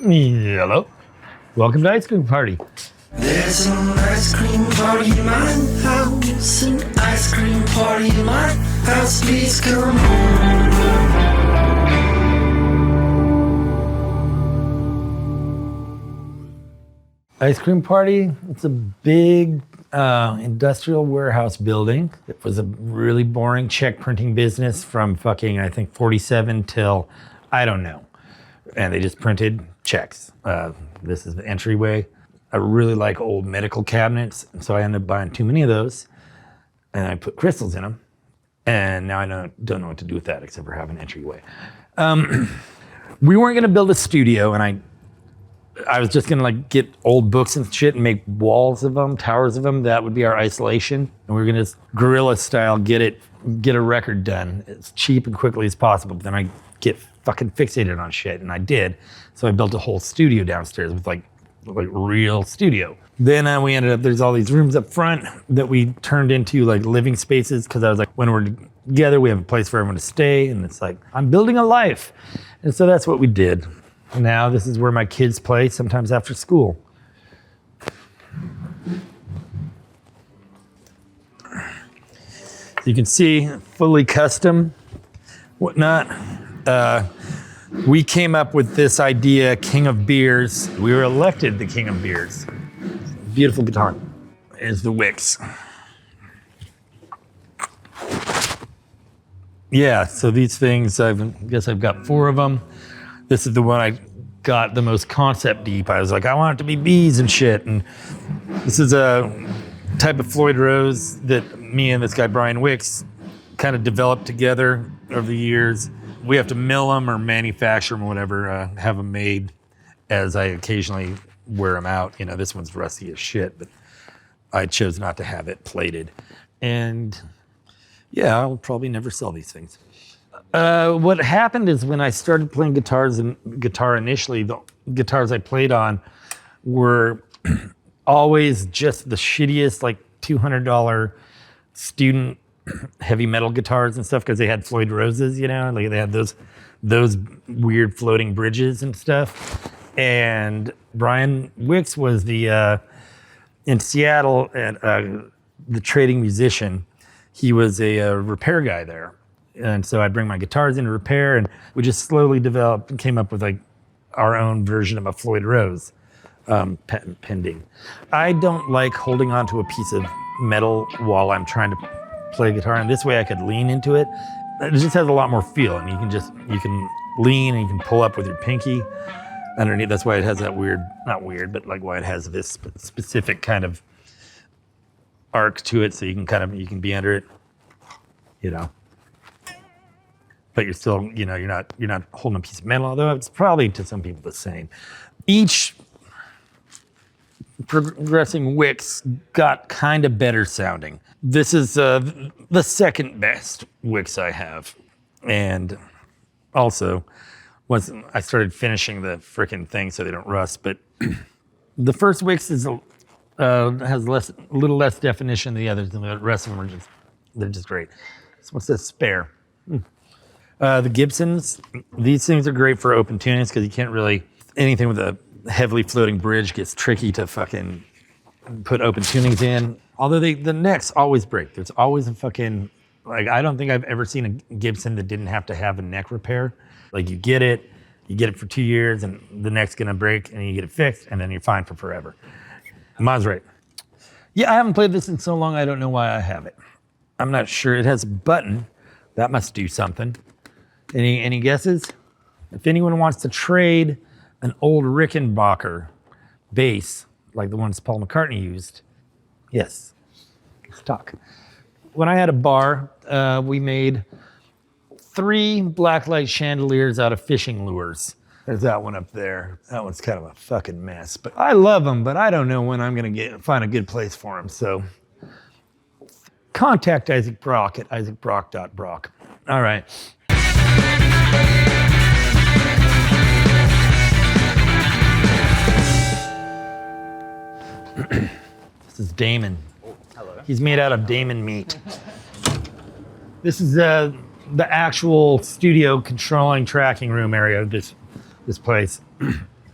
Hello. Welcome to Ice Cream Party. There's an ice cream party in my house. An ice cream party in my house. Please come on. Ice Cream Party, it's a big industrial warehouse building. It was a really boring check printing business from fucking, I think, 47 till, I don't know. And they just printed checks. This is the entryway. I really like old medical cabinets, so I ended up buying too many of those. And I put crystals in them. And now I don't know what to do with that except for have an entryway. We weren't gonna build a studio, and I was just gonna like get old books and shit and make walls of them, towers of them. That would be our isolation. And we were gonna just guerrilla style get a record done as cheap and quickly as possible. But then I get fucking fixated on shit, and I did. So I built a whole studio downstairs with like real studio. Then we ended up, there's all these rooms up front that we turned into like living spaces, because I was like, when we're together, we have a place for everyone to stay. And it's like, I'm building a life. And so that's what we did. Now this is where my kids play, sometimes after school. So you can see, fully custom, whatnot. We came up with this idea, King of Beers. We were elected the King of Beers. Beautiful guitar. Here's the Wicks. Yeah, so these things, I guess I've got 4 of them. This is the one I got the most concept deep. I was like, I want it to be bees and shit. And this is a type of Floyd Rose that me and this guy, Brian Wicks, kind of developed together over the years. We have to mill them or manufacture them or whatever, have them made as I occasionally wear them out. You know, this one's rusty as shit, but I chose not to have it plated. And yeah, I'll probably never sell these things. What happened is when I started playing guitar initially, the guitars I played on were always just the shittiest, like $200 student heavy metal guitars and stuff, because they had Floyd Roses, you know, like they had those weird floating bridges and stuff. And Brian Wicks was the in Seattle at the Trading Musician. He was a repair guy there, and so I'd bring my guitars in to repair, and we just slowly developed and came up with like our own version of a Floyd Rose, patent pending. I don't like holding onto a piece of metal while I'm trying to play guitar, and this way I could lean into it. It just has a lot more feel, and you can lean and you can pull up with your pinky underneath. That's why it has that not weird, but like why it has this specific kind of arc to it, so you can be under it, you know. But you're still, you know, you're not holding a piece of metal, although it's probably to some people the same. Each progressing Wicks got kind of better sounding. This is the second best Wicks I have. And also, once I started finishing the frickin' thing so they don't rust, but the first Wicks has a little less definition than the others, and the rest of them they're just great. So what's this? Spare. The Gibsons, these things are great for open tunings, because you can't really, anything with a heavily floating bridge gets tricky to fucking put open tunings in. Although the necks always break. There's always a fucking, like, I don't think I've ever seen a Gibson that didn't have to have a neck repair. Like, you get it for 2 years, and the neck's gonna break, and you get it fixed, and then you're fine for forever. Ma's right. Yeah, I haven't played this in so long, I don't know why I have it. I'm not sure. It has a button. That must do something. Any guesses? If anyone wants to trade an old Rickenbacker bass, like the ones Paul McCartney used, yes, let's talk. When I had a bar, we made 3 blacklight chandeliers out of fishing lures. There's that one up there. That one's kind of a fucking mess, but I love them, but I don't know when I'm gonna find a good place for them, so contact Isaac Brock at isaacbrock.brock. All right. This is Damon. Hello. He's made out of Damon meat. This is the actual studio controlling tracking room area of this place.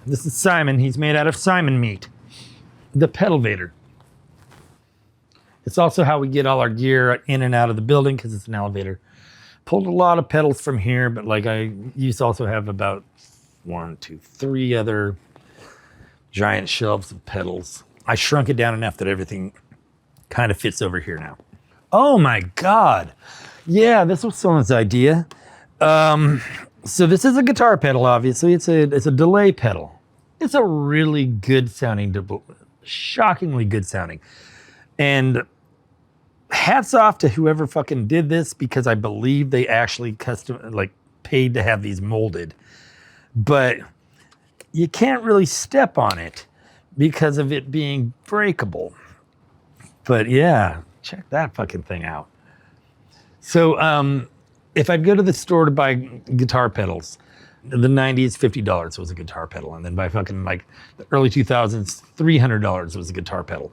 This is Simon. He's made out of Simon meat. The pedalvator. It's also how we get all our gear in and out of the building because it's an elevator. Pulled a lot of pedals from here, but like I used to also have about 1, 2, 3 other giant shelves of pedals. I shrunk it down enough that everything kind of fits over here now. Oh my God. Yeah, this was someone's idea. So this is a guitar pedal, obviously. It's a delay pedal. It's a really good sounding, shockingly good sounding. And hats off to whoever fucking did this, because I believe they actually paid to have these molded. But you can't really step on it because of it being breakable. But yeah, check that fucking thing out. So if I'd go to the store to buy guitar pedals, in the 90s, $50 was a guitar pedal. And then by fucking like the early 2000s, $300 was a guitar pedal.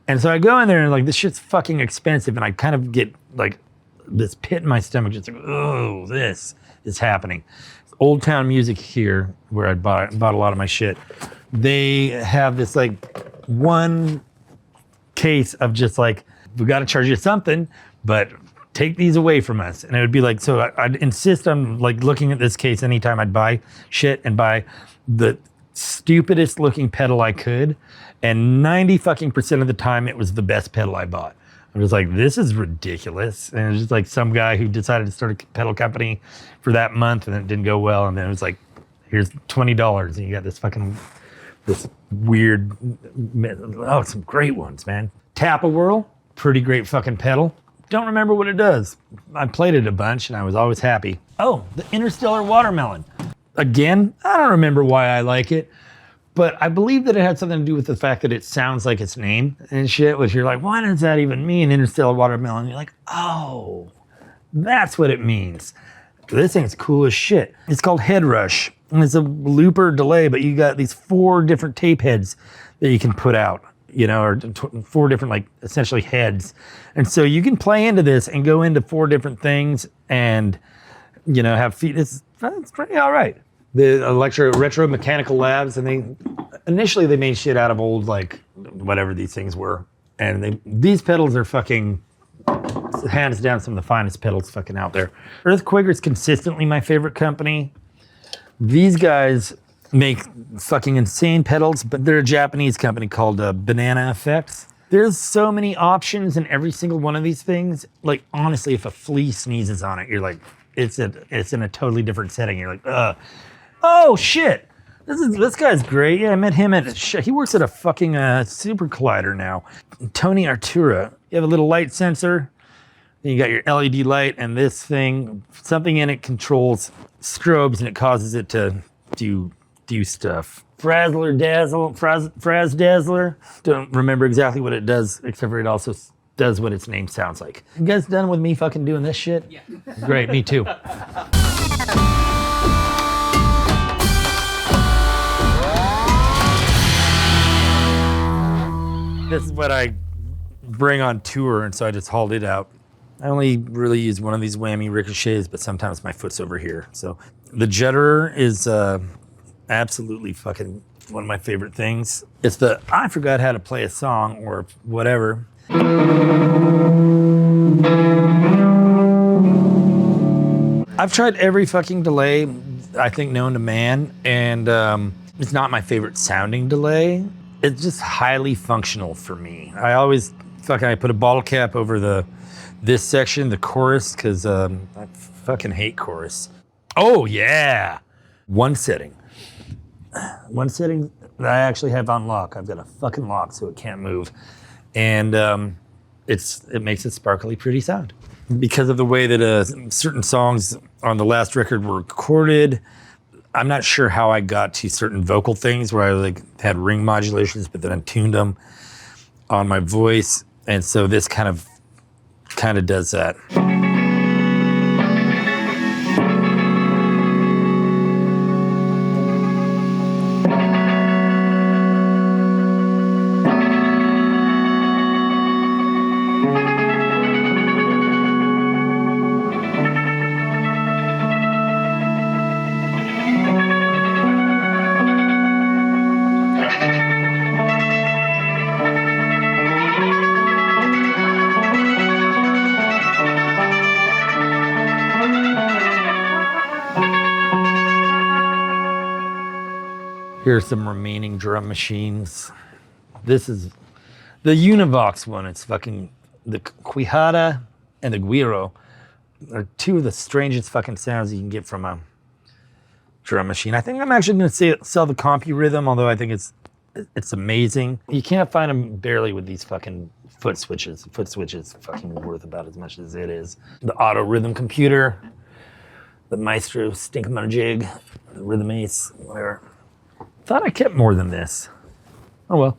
And so I go in there and like, this shit's fucking expensive. And I kind of get like this pit in my stomach, just like, oh, this is happening. Old Town Music here, where I bought a lot of my shit. They have this like one case of just like, we got to charge you something, but take these away from us. And it would be like, so I'd insist on like looking at this case anytime I'd buy shit and buy the stupidest looking pedal I could. And 90% of the time it was the best pedal I bought. I was like, this is ridiculous. And it was just like some guy who decided to start a pedal company for that month and it didn't go well. And then it was like, here's $20 and you got this weird, oh, some great ones, man. Tap-A-Whirl, pretty great fucking pedal. Don't remember what it does. I played it a bunch and I was always happy. Oh, the Interstellar Watermelon. Again, I don't remember why I like it, but I believe that it had something to do with the fact that it sounds like its name and shit, which you're like, what does that even mean, Interstellar Watermelon? And you're like, oh, that's what it means. This thing's cool as shit. It's called Head Rush, and it's a looper delay, but you got these 4 different tape heads that you can put out, you know, or 4 different, like, essentially heads. And so you can play into this and go into 4 different things and, you know, have feet. It's pretty all right. The Retro Mechanical Labs, and initially they made shit out of old, like, whatever these things were. And these pedals are fucking, hands down, some of the finest pedals fucking out there. Earthquaker's consistently my favorite company. These guys make fucking insane pedals, but they're a Japanese company called Banana Effects. There's so many options in every single one of these things. Like, honestly, if a flea sneezes on it, you're like, it's in a totally different setting. You're like, oh shit, this guy's great. Yeah, I met him he works at a fucking super collider now. Tony Artura. You have a little light sensor, then you got your LED light, and this thing, something in it controls strobes and it causes it to do stuff. Fraz Dazzler. Don't remember exactly what it does, except for it also does what its name sounds like. You guys done with me fucking doing this shit? Yeah. Great, me too. This is what I bring on tour, and so I just hauled it out. I only really use one of these whammy ricochets, but sometimes my foot's over here. So the Jetterer is absolutely fucking one of my favorite things. It's I forgot how to play a song or whatever. I've tried every fucking delay I think known to man, and it's not my favorite sounding delay. It's just highly functional for me. I put a bottle cap over this section, the chorus, because I fucking hate chorus. Oh yeah, one setting that I actually have on lock. I've got a fucking lock so it can't move, and it makes it sparkly pretty sound. Because of the way that certain songs on the last record were recorded, I'm not sure how I got to certain vocal things where I like had ring modulations, but then I tuned them on my voice, and so this kind of does that. Here's some remaining drum machines. This is the Univox one. It's fucking the Quijada and the Guiro are two of the strangest fucking sounds you can get from a drum machine. I think I'm actually going to sell the CompuRhythm, although I think it's amazing. You can't find them barely with these fucking foot switches. Foot switches fucking worth about as much as it is. The Auto Rhythm computer, the Maestro Stinkum on a Jig, the Rhythm Ace, whatever. Thought I kept more than this. Oh well.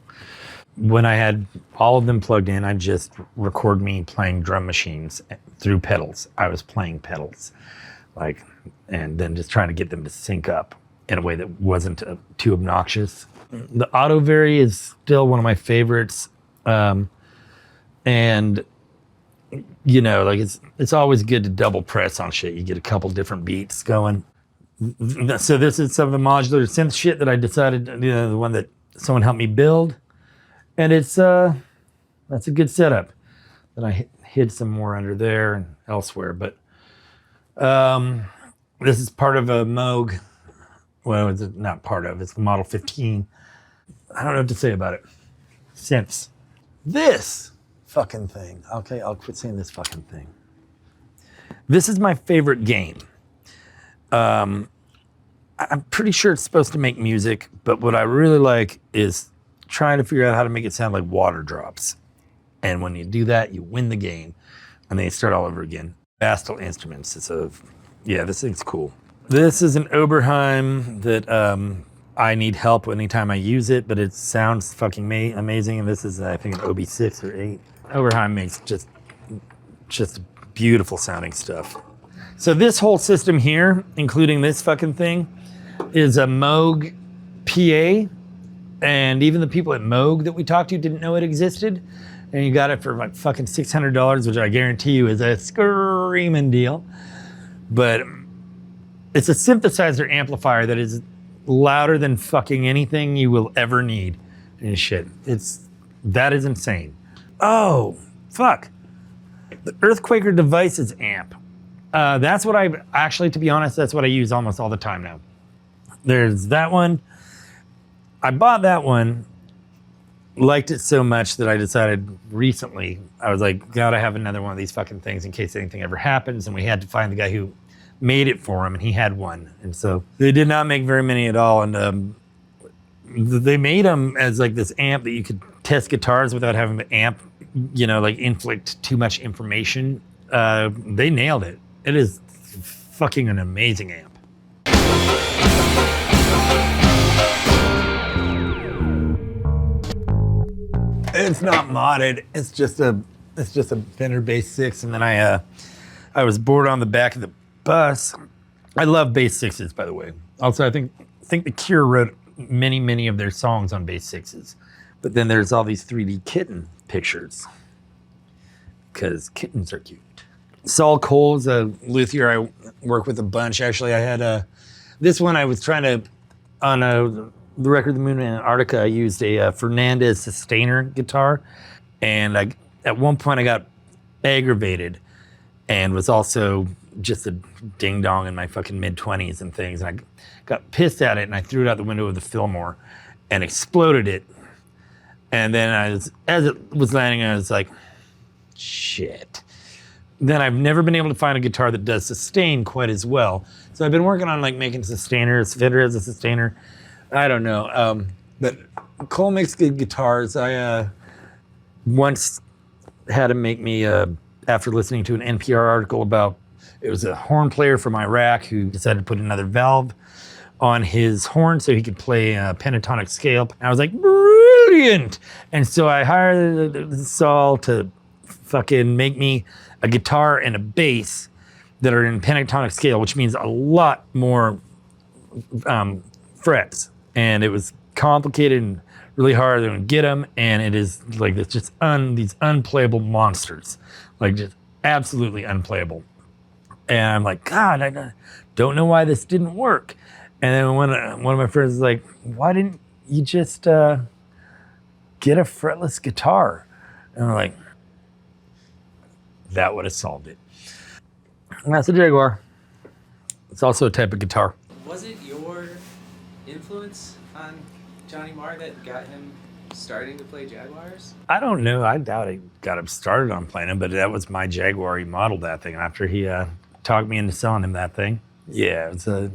When I had all of them plugged in, I just record me playing drum machines through pedals. I was playing pedals, like, and then just trying to get them to sync up in a way that wasn't too obnoxious. The Auto Vary is still one of my favorites. And you know, like it's always good to double press on shit. You get a couple different beats going. So this is some of the modular synth shit that I decided, you know, the one that someone helped me build. And it's, that's a good setup. Then I hid some more under there and elsewhere, but this is part of a Moog. Well, it's not part of, it's the Model 15. I don't know what to say about it. Synths. This fucking thing. Okay, I'll quit saying this fucking thing. This is my favorite game. I'm pretty sure it's supposed to make music, but what I really like is trying to figure out how to make it sound like water drops. And when you do that, you win the game, and then you start all over again. Bastel Instruments. Yeah, this thing's cool. This is an Oberheim that I need help anytime I use it, but it sounds fucking amazing. And this is, I think, an OB6 or 8. Oberheim makes just beautiful sounding stuff. So this whole system here, including this fucking thing, is a Moog PA. And even the people at Moog that we talked to didn't know it existed. And you got it for like fucking $600, which I guarantee you is a screaming deal. But it's a synthesizer amplifier that is louder than fucking anything you will ever need and shit. That is insane. Oh, fuck. The Earthquaker Devices amp. That's what to be honest, that's what I use almost all the time now. There's that one. I bought that one, liked it so much that I decided recently, I was like, gotta have another one of these fucking things in case anything ever happens. And we had to find the guy who made it for him, and he had one. And so they did not make very many at all. And they made them as like this amp that you could test guitars without having the amp, you know, like inflict too much information. They nailed it. It is fucking an amazing amp. It's not modded. It's just a Fender Bass 6, and then I was bored on the back of the bus. I love Bass 6s, by the way. Also, I think The Cure wrote many of their songs on Bass 6s, but then there's all these 3D kitten pictures because kittens are cute. Saul Cole's a luthier I work with a bunch. Actually, I had this one I was trying to on the Record of the Moon in Antarctica. I used a Fernandez Sustainer guitar, and at one point I got aggravated and was also just a ding dong in my fucking mid-20s and things. And I got pissed at it, and I threw it out the window of the Fillmore and exploded it. And then as it was landing, I was like, shit. Then I've never been able to find a guitar that does sustain quite as well. So I've been working on like making sustainers. Fender has a sustainer. I don't know. But Cole makes good guitars. I once had him make me, after listening to an NPR article about, it was a horn player from Iraq who decided to put another valve on his horn so he could play a pentatonic scale. And I was like, brilliant! And so I hired Saul to fucking make me a guitar and a bass that are in pentatonic scale, which means a lot more frets. And it was complicated and really hard to get them. And it is like it's just these unplayable monsters, like just absolutely unplayable. And I'm like, God, I don't know why this didn't work. And then one of my friends was like, why didn't you just get a fretless guitar? And I'm like, that would have solved it. And that's a Jaguar. It's also a type of guitar. Was it your influence on Johnny Marr that got him starting to play Jaguars? I don't know. I doubt it got him started on playing them, but that was my Jaguar. He modeled that thing after he talked me into selling him that thing. Yeah, it's a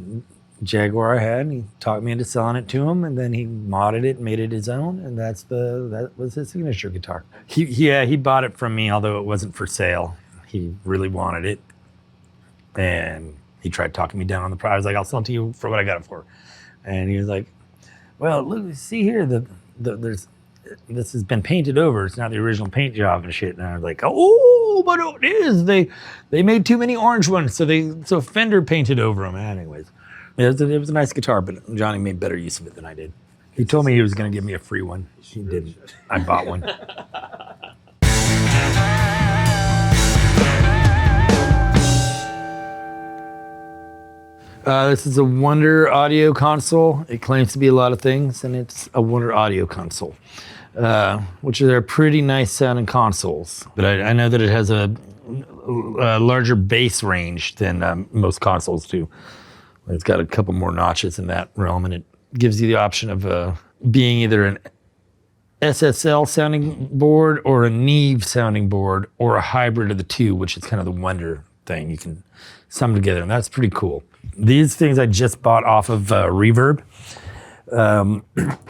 Jaguar I had, and he talked me into selling it to him, and then he modded it and made it his own, and that was his signature guitar. He bought it from me, although it wasn't for sale. He really wanted it, and he tried talking me down on the price. I was like, I'll sell it to you for what I got it for. And he was like, well, look, see here, this has been painted over. It's not the original paint job and shit. And I was like, oh, but it is. They made too many orange ones, so Fender painted over them. Anyways, it was a nice guitar, but Johnny made better use of it than I did. He told me he was going to give me a free one. He didn't. I bought one. This is a Wonder audio console. It claims to be a lot of things, and it's a Wonder audio console, which are pretty nice sounding consoles. But I know that it has a larger bass range than most consoles do. It's got a couple more notches in that realm, and it gives you the option of being either an SSL sounding board or a Neve sounding board or a hybrid of the two, which is kind of the Wonder thing. You can sum together, and that's pretty cool. These things I just bought off of Reverb.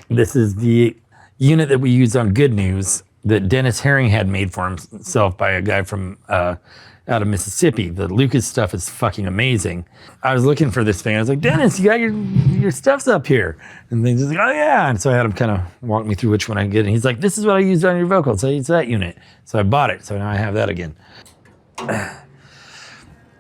This is the unit that we use on Good News that Dennis Herring had made for himself by a guy from out of Mississippi. The Lucas stuff is fucking amazing. I was looking for this thing. I was like, Dennis, you got your stuff's up here. And he's like, oh yeah. And so I had him kind of walk me through which one I get. And he's like, this is what I used on your vocals. So it's that unit. So I bought it. So now I have that again.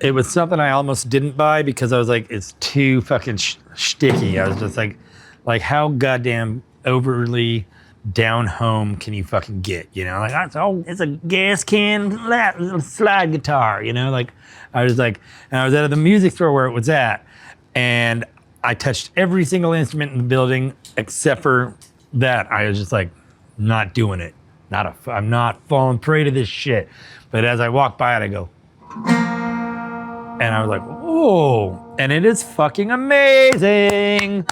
It was something I almost didn't buy because I was like, it's too fucking sticky. I was just like how goddamn overly down home can you fucking get? You know, like, it's a gas can slide guitar, you know? Like, I was like, and I was at the music store where it was at, and I touched every single instrument in the building except for that. I was just like, not doing it. I'm not falling prey to this shit. But as I walked by it, I go, and I was like, oh, and it is fucking amazing.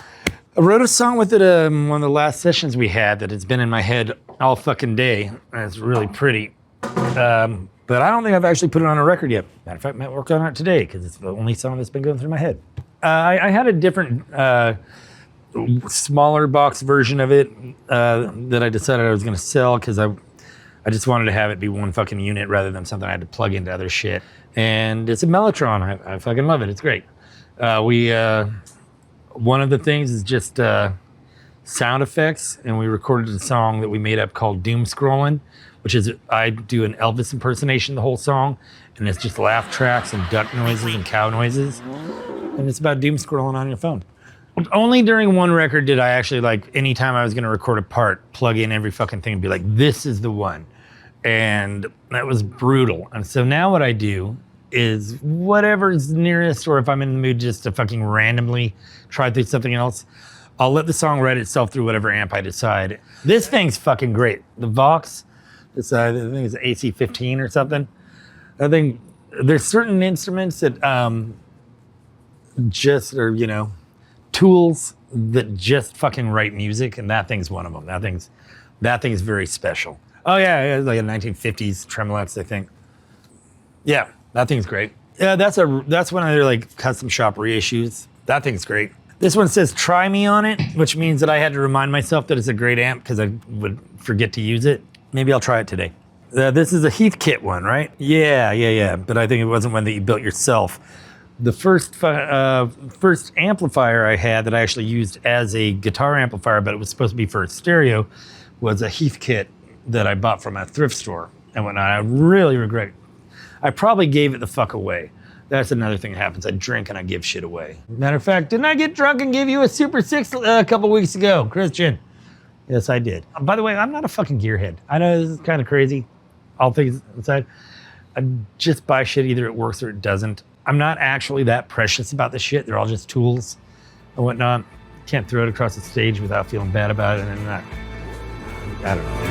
I wrote a song with it one of the last sessions we had that has been in my head all fucking day. And it's really pretty. But I don't think I've actually put it on a record yet. Matter of fact, I might work on it today because it's the only song that's been going through my head. I had a different smaller box version of it that I decided I was going to sell because I just wanted to have it be one fucking unit rather than something I had to plug into other shit. And it's a Mellotron. I fucking love it. It's great. One of the things is just sound effects, and we recorded a song that we made up called Doom Scrolling, which is I do an Elvis impersonation the whole song, and it's just laugh tracks and duck noises and cow noises, and it's about doom scrolling on your phone. Only during one record did I actually, like, anytime I was going to record a part, plug in every fucking thing and be like, this is the one. And that was brutal. And so now what I do is whatever's nearest, or if I'm in the mood just to fucking randomly try through something else, I'll let the song write itself through whatever amp I decide. This thing's fucking great. The Vox, I think it's AC-15 or something. I think there's certain instruments that just are, you know, tools that just fucking write music, and that thing's one of them. That thing's very special. Oh yeah, it's like a 1950s Tremolex, I think. Yeah, that thing's great. Yeah, that's one of their like custom shop reissues. That thing's great. This one says "Try Me" on it, which means that I had to remind myself that it's a great amp because I would forget to use it. Maybe I'll try it today. This is a Heathkit one, right? Yeah. But I think it wasn't one that you built yourself. The first amplifier I had that I actually used as a guitar amplifier, but it was supposed to be for a stereo, was a Heathkit that I bought from a thrift store and whatnot. I really regret it. I probably gave it the fuck away. That's another thing that happens. I drink and I give shit away. Matter of fact, didn't I get drunk and give you a Super 6 a couple weeks ago, Christian? Yes, I did. By the way, I'm not a fucking gearhead. I know this is kind of crazy. All things aside, I just buy shit. Either it works or it doesn't. I'm not actually that precious about this shit. They're all just tools and whatnot. Can't throw it across the stage without feeling bad about it. And I don't know.